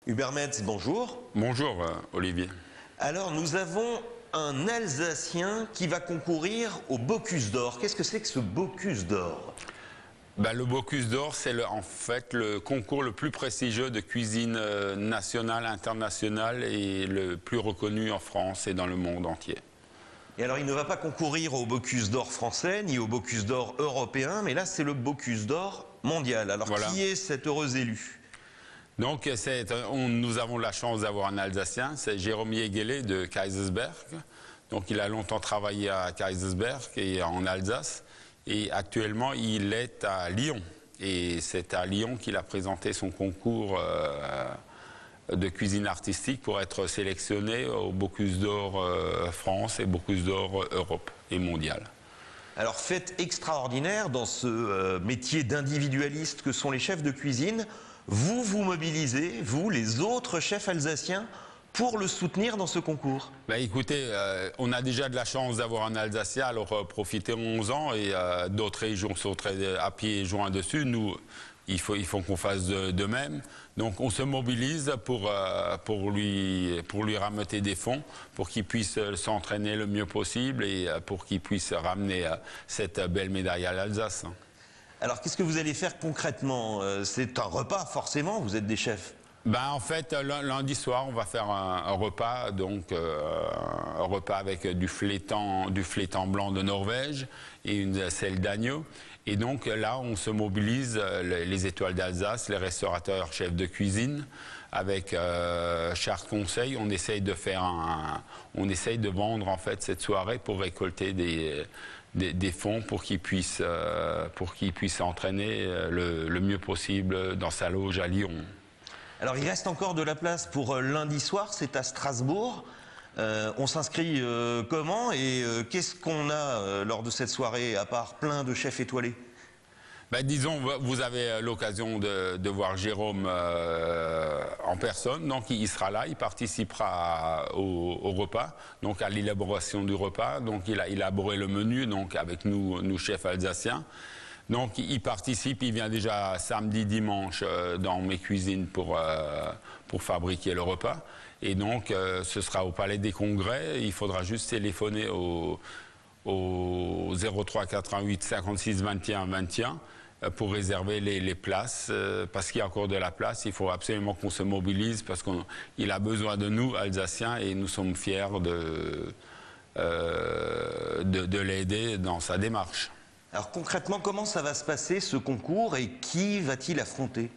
Hubert Metz, bonjour. Bonjour Olivier. Alors nous avons un Alsacien qui va concourir au Bocuse d'Or. Qu'est-ce que c'est que ce Bocuse d'Or? Le Bocuse d'Or, c'est en fait le concours le plus prestigieux de cuisine nationale, internationale et le plus reconnu en France et dans le monde entier. Et alors il ne va pas concourir au Bocuse d'Or français ni au Bocuse d'Or européen, mais là c'est le Bocuse d'Or mondial. Alors voilà. Qui est cet heureux élu? Donc nous avons la chance d'avoir un Alsacien, c'est Jérôme Yegelé de Kaysersberg. Donc il a longtemps travaillé à Kaysersberg et en Alsace. Et actuellement, il est à Lyon. Et c'est à Lyon qu'il a présenté son concours de cuisine artistique pour être sélectionné au Bocuse d'Or France et Bocuse d'Or Europe et mondial. Alors, fait extraordinaire dans ce métier d'individualiste que sont les chefs de cuisine, vous vous mobilisez, vous, les autres chefs alsaciens, pour le soutenir dans ce concours? Écoutez, on a déjà de la chance d'avoir un Alsacien, alors profitons-en et d'autres régions sont très à pieds joints dessus. Nous, il faut qu'on fasse de même. Donc on se mobilise pour lui rameuter des fonds, pour qu'il puisse s'entraîner le mieux possible et pour qu'il puisse ramener cette belle médaille à l'Alsace. Alors qu'est-ce que vous allez faire concrètement? C'est un repas forcément, vous êtes des chefs. En fait, lundi soir, on va faire un repas, donc un repas avec du flétan blanc de Norvège et une selle d'agneau. Et donc là, on se mobilise, les Étoiles d'Alsace, les restaurateurs, chefs de cuisine, avec Charte Conseil, on essaye de vendre en fait cette soirée pour récolter des fonds pour qu'il puisse s'entraîner le mieux possible dans sa loge à Lyon. Alors il reste encore de la place pour lundi soir, c'est à Strasbourg. On s'inscrit comment et qu'est-ce qu'on a lors de cette soirée, à part plein de chefs étoilés? Disons, vous avez l'occasion de voir Jérôme en personne, donc il sera là, il participera au repas, donc à l'élaboration du repas, donc il a élaboré le menu donc avec nous chefs alsaciens. Donc il participe, il vient déjà samedi, dimanche dans mes cuisines pour fabriquer le repas. Et donc ce sera au Palais des Congrès, il faudra juste téléphoner au 03 88 56 21 21 pour réserver les places, parce qu'il y a encore de la place, il faut absolument qu'on se mobilise parce qu'il a besoin de nous, Alsaciens, et nous sommes fiers de l'aider dans sa démarche. Alors concrètement, comment ça va se passer ce concours et qui va-t-il affronter?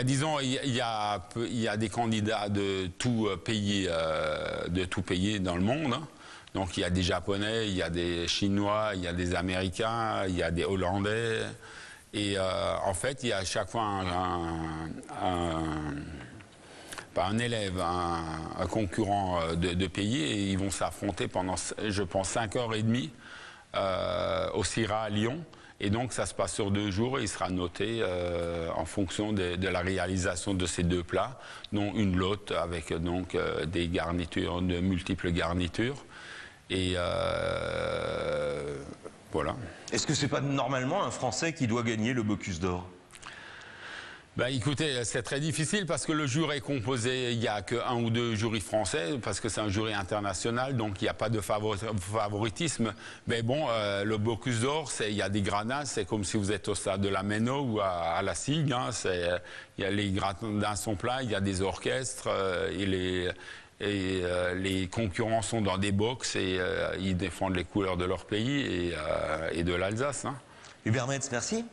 Disons, il y a des candidats de tout pays dans le monde. Donc il y a des Japonais, il y a des Chinois, il y a des Américains, il y a des Hollandais. Et en fait, il y a à chaque fois pas un élève, un concurrent de pays et ils vont s'affronter pendant, je pense, 5h30 au CIRA à Lyon. Et donc ça se passe sur 2 jours et il sera noté en fonction de la réalisation de ces 2 plats, dont une lotte avec donc des garnitures, de multiples garnitures. Et voilà. Est-ce que c'est pas normalement un Français qui doit gagner le Bocuse d'Or? Écoutez, c'est très difficile parce que le jury est composé, il n'y a que 1 ou 2 jurys français, parce que c'est un jury international, donc il n'y a pas de favoritisme. Mais bon, le Bocuse d'Or, il y a des gradins, c'est comme si vous êtes au stade de la Méno ou à la SIG, hein, les gradins sont pleins, il y a des orchestres, et les concurrents sont dans des box et ils défendent les couleurs de leur pays et de l'Alsace. Hein. Hubert Metz, merci.